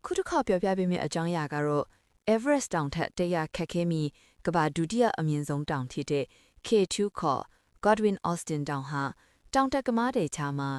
ခုတစ်ခါပြောပြပေးမယ့်အကြောင်းအရာကတော့ Everest တောင်ထက်100ခက်ခဲမီကမ္ဘာဒုတိယအမြင့်ဆုံးတောင်ဖြစ်တဲ့ K2 ခေါ် Godwin Austen တောင်ဟာတောင်တက်ကမားတဲ့ချာမှာ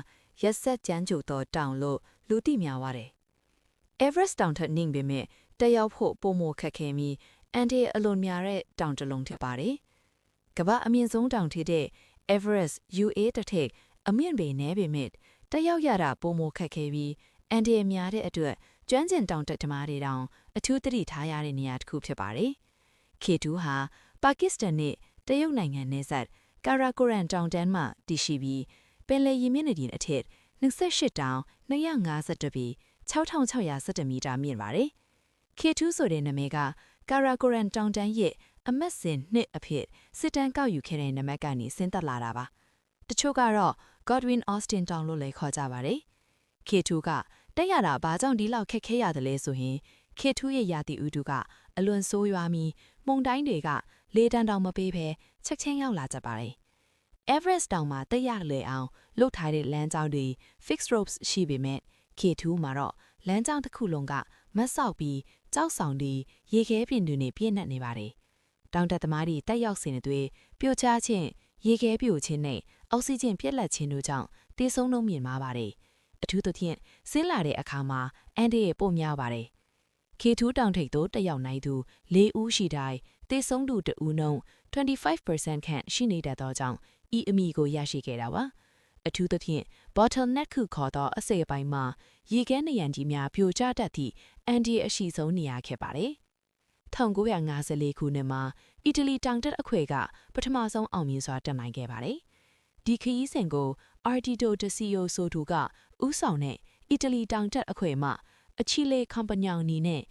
ရက်ဆက်ကြမ်းကြုတ်သောတောင်လို့လူသိများပါတယ်။ Everest တောင်ထက်နှင်းပေမဲ့တက်ရောက်ဖို့ပိုမိုခက်ခဲမီအန်တီအလွန်များတဲ့တောင်တစ်လုံးဖြစ်ပါတယ်။ကမ္ဘာအမြင့်ဆုံးတောင်ဖြစ်တဲ့ Everest UA တစ်ထက်အမြင့်ပေနည်းပေမဲ့တက်ရောက်ရတာပိုမိုခက်ခဲပြီးအန်တီအများတဲ့အတွက်ကျွမ်းကျင်တောင်တက်သမားတွေတောင်အထူးသတိထားရတဲ့နေရာတစ်ခုဖြစ်ပါတယ်။ K2 ဟာပါကစ္စတန်နဲ့တရုတ်နိုင်ငံနယ်စပ်ကာရာကိုရန်တောင်တန်းမှာတည်ရှိပြီးပင်လယ်ရေမျက်နှာပြင်အထက်28တောင်252ပေ6617မီတာမြင့်ပါတယ်။ K2 ဆိုတဲ့နာမည်ကကာရာကိုရန်တောင်တန်းရဲ့အမတ်စဉ်နှစ်အဖြစ်စစ်တမ်းကောက်ယူခဲ့တဲ့နံပါတ်ကနေဆင်းသက်လာတာပါ။တချို့ကတော့ Godwin Austen တောင်လို့လည်းခေါ်ကြပါတယ်။ K2 ကတက်ရတာဘာကြောင့်ဒီလောက်ခက်ခဲရတယ်လဲဆိုရင် K2 ရဲ့ရာသီဥတုကအလွန်ဆိုးရွားပြီးမုန်တိုင်းတွေကလေတန်းတောင်မပေးဘဲချက်ချင်းရောက်လာကြပါတယ်။ Everest တောင်မှာတက်ရလေအောင်လုတ်ထားတဲ့လမ်းကြောင်းတွေ fixed ropes ရှိပေမဲ့ K2 မှာတော့လမ်းကြောင်းတစ်ခုလုံးကမတ်ဆောက်ပြီးကြောက်ဆောင်ပြီးရေခဲပြင်တွေနဲ့ပြည့်နှက်နေပါတယ်။တောင်တက်သမားတွေတက်ရောက်စင်တွေပြိုချခြင်းရေခဲပြိုခြင်းနဲ့အောက်ဆီဂျင်ပြက်လက်ခြင်းတို့ကြောင့်တေဆုံးနှုန်းမြင့်မားပါတယ်။အထူးသဖြင့်ဆင်းလာတဲ့အခါမှာအန်ဒီရဲ့ပိုများပါတယ်။ K2 တောင်ထိပ်သို့တက်ရောက်နိုင်သူ၄ဦးရှိတိုင်းတေဆုံးသူ2ဦးနှုန်း25%ခန့်ရှိနေတတ်သောကြောင့်ဤအမည်ကိုရရှိခဲ့တာပါ။အထူးသဖြင့် bottleneck ခုခေါ်သောအစိပ်အပိုင်းမှာရေခဲနံရံကြီးများပြိုကျတတ်သည့်အန်ဒီအရှိဆုံးနေရာခဲ့ပါတယ်။1954ခုနှစ်မှာအီတလီတောင်တက်အခွေကပထမဆုံးအောင်မြင်စွာတက်နိုင်ခဲ့ပါတယ်။ဒီခရီးစဉ်ကို Ardito Desio ဆိုသူကဦးဆောင်တဲ့အီတလီတောင်တက်အခွေမှအချီလေကွန်ပညောင်နီနဲ့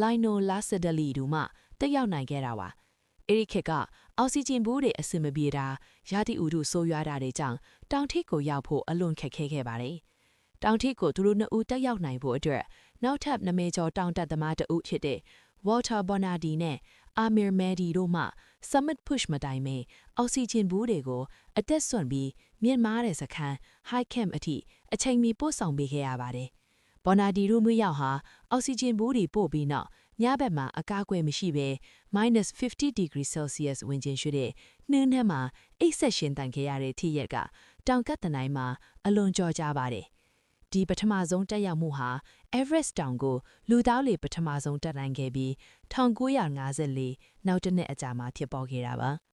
Lino Lacedelli တို့မှတက်ရောက်နိုင်ခဲ့တာပါ။အဲဒီခေတ်ကအောက်ဆီဂျင်ဘူးတွေအဆင်မပြေတာရာသီဥတုဆိုးရွားတာတွေကြောင့်တောင်ထိပ်ကိုရောက်ဖို့အလွန်ခက်ခဲခဲ့ပါတယ်။တောင်ထိပ်ကိုသူတို့နှစ်ဦးတက်ရောက်နိုင်ဖို့အတွက်နောက်ထပ်နာမည်ကျော်တောင်တက်သမားတဦးဖြစ်တဲ့ Walter Bonardi နဲ့ Amir Mehdi တို့မှ Summit Push မတိုင်မီအောက်ဆီဂျင်ဘူးတွေကိုအသက်ဆွန့်ပြီးမြင့်မားတဲ့စခန်း High Camp အထိအချိန်မီပို့ဆောင်ပေးခဲ့ရပါတယ်။ Bonardi တို့မျိုးရောက်ဟာအောက်ဆီဂျင်ဘူးတွေပို့ပြီးနောက်ညဘက်မှာအကာအကွယ်မရှိဘဲ -50 degree Celsius ဝန်းကျင်ရှိတဲ့နှင်းထဲမှာအိတ်ဆက်ရှင်တန်ခဲ့ရတဲ့ထိရက်ကတောင်ကတ်တနိုင်းမှာအလွန်ကြော်ကြပါတယ်။ဒီပထမဆုံးတက်ရောက်မှုဟာ Everest တောင်ကိုလူသားတွေပထမဆုံးတက်နိုင်ခဲ့ပြီး1954နောက်တစ်နှစ်အကြာမှာဖြစ်ပေါ်ခဲ့တာပါ။